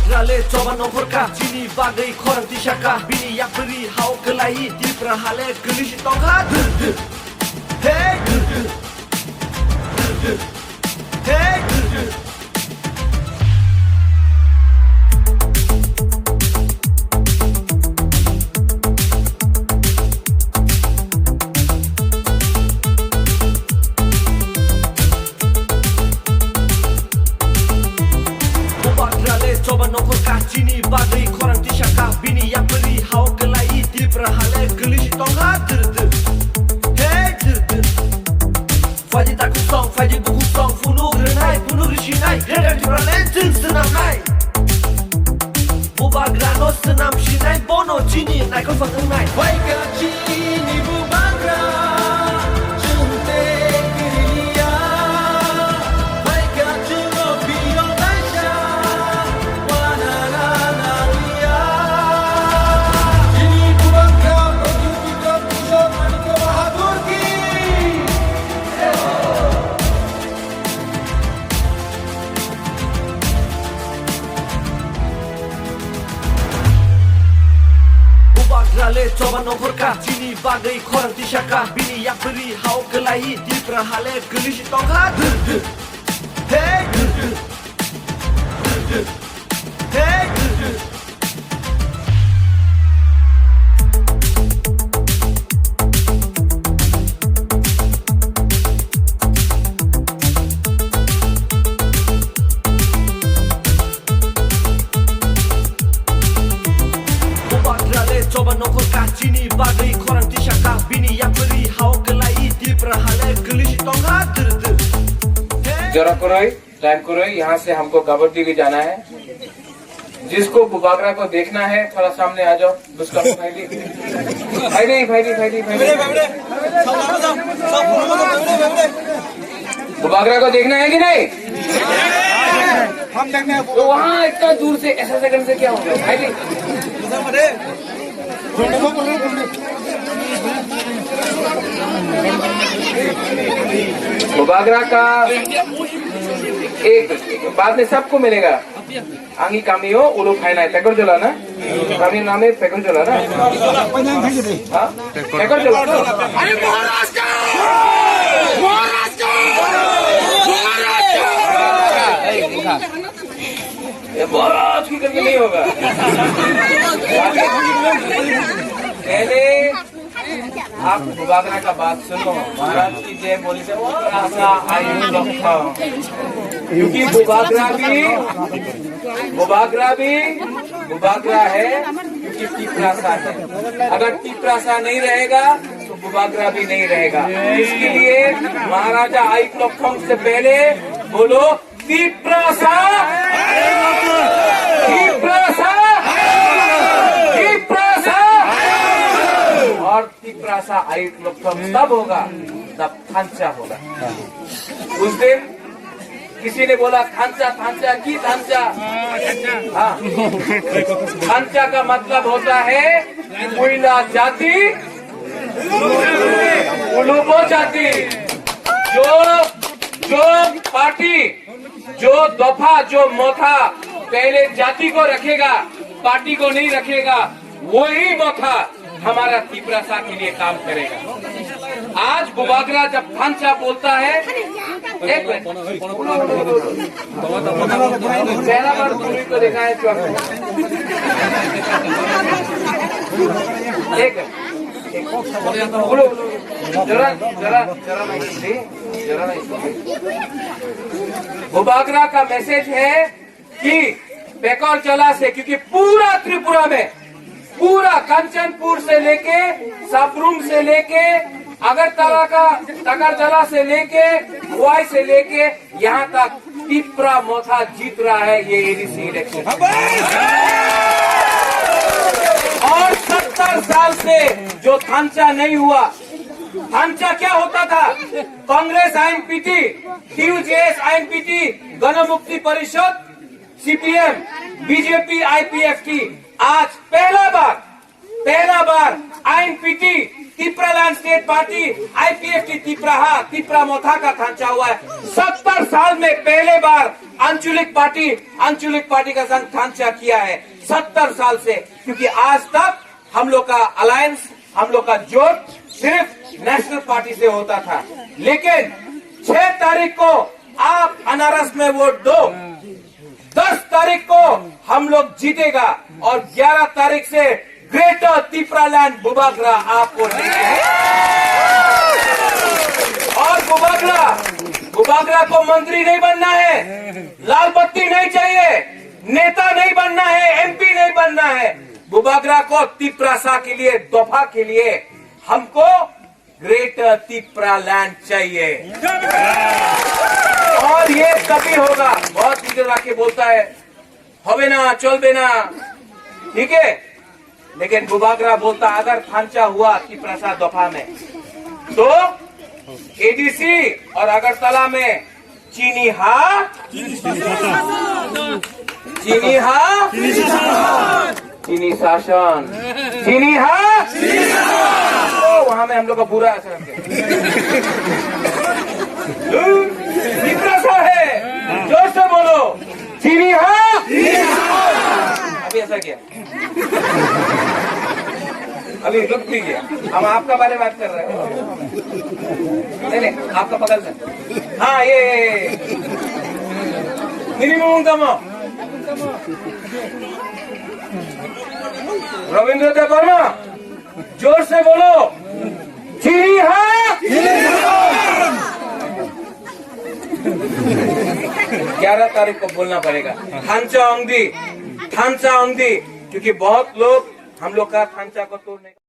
Bubagrale coba nomorka Cini bagai korang tisaka Bini yak beri hau kelahi Di perahale gelis tongha Hey Hey coba nomorka Cini bagai korang tisaka Bini yak beri hau kelahi Di perahale gelis tongha Hey Faji tak kusong, faji buku song Funuh renai, funuh risinai Redang jurale jeng senam nai Bubagrano senam shinai Bono Cini naik kon fang nai Waika Cini Bubagra Bubagrale coba nomorka Cini bagai korang tisaka Bini yak beri hau kelahi Di perahale gelis tongha Hey Hey coba nomorka Cini bagai korang tisaka Bini yak beri hau kelahi Di perahale gelis tongha जरा कुरोई time कुरोई यहाँ से हमको कबड्डी भी जाना है जिसको बुबागरा को देखना है थोड़ा सामने आ जाओ उसका बुबागरा को देखना है कि नहीं तो वहाँ इतना दूर से ऐसा सेकंड से क्या होगा बुबागरा का एक बाद में सबको मिलेगा आंगी कामी हो उलो खाना है पैकर चला ना कामी नाम है पैकर चला ना पैकर चला अरे महाराष्ट्र ये महाराज की करके नहीं होगा पहले आप बुबागरा का बात सुनो महाराज की जय बोली से क्योंकि बुबागरा है क्योंकि टीपरासा है अगर टीपरासा नहीं रहेगा तो बुबागरा भी नहीं रहेगा इसके लिए महाराजा आई क्लॉक से पहले बोलो टीपरासा और टीपरासा आई तब होगा तब थांचा होगा उस दिन किसी ने बोला थांचा की थांचा हाँ थांचा का मतलब होता है कोयला जाति उलूबो जाति जो पार्टी जो दफा जो मोथा पहले जाति को रखेगा पार्टी को नहीं रखेगा वही मोथा हमारा टीपरासा के लिए काम करेगा आज बुबागरा जब थांचा बोलता है एक पहला बार पूरी को देखा है एक जरा बुबागरा का मैसेज है कि पेकोर चला से क्योंकि पूरा त्रिपुरा में पूरा कंचनपुर से लेके सबरूम से लेके अगरतला से लेके हुआई से लेके यहाँ तक टीपरा मोथा जीत रहा है ये एडीसी इलेक्शन और 70 साल से जो थांचा नहीं हुआ थांचा क्या होता था कांग्रेस आईएनपीटी टीयूजेएस आईएनपीटी गणमुक्ति परिषद सीपीएम बीजेपी आईपीएफ की आज पहला बार आईएनपीटी तिप्रालैंड स्टेट पार्टी आईपीएफटी तिप्रा मोथा का ढांचा हुआ है। 70 साल में पहले बार आंचलिक पार्टी का संघ ढांचा किया है 70 साल से, क्योंकि आज तक हम लोग का अलायंस, हम लोग का जोत सिर्फ नेशनल पार्टी से होता था। लेकिन 6 तारीख को आप अनारस में वोट दो, 10 तारीख को हम लोग जीतेगा और 11 तारीख से ग्रेटर तिप्रालैंड बुबागरा आपको देंगे। और बुबागरा को मंत्री नहीं बनना है, लाल बत्ती नहीं चाहिए, नेता नहीं बनना है, एमपी नहीं बनना है। बुबागरा को तिप्रासा के लिए, दोफा के लिए हमको ग्रेटर तिप्रालैंड चाहिए। और ये तभी होगा, बहुत लीडर आके बोलता है होवे ना चलबे ना, ठीक है, लेकिन बुबागरा बोलता अगर खांचा हुआ तिप्रासा दोफा में तो एडीसी और अगरतला में चीनी शासन तो वहां में हम लोग का बुरा असर तिप्रासा है, जोर से बोलो चीनी अभी ऐसा किया, अभी रुक भी गया। हम आपका बारे में बात कर रहे हैं, नहीं आपका पकड़ से। हाँ ये मिनिमम कमो रविंद्र वर्मा, जोर से बोलो चीनी 11 तारीख को बोलना पड़ेगा थांचा औंधी, क्योंकि बहुत लोग हम लोग का थांचा को तोड़ने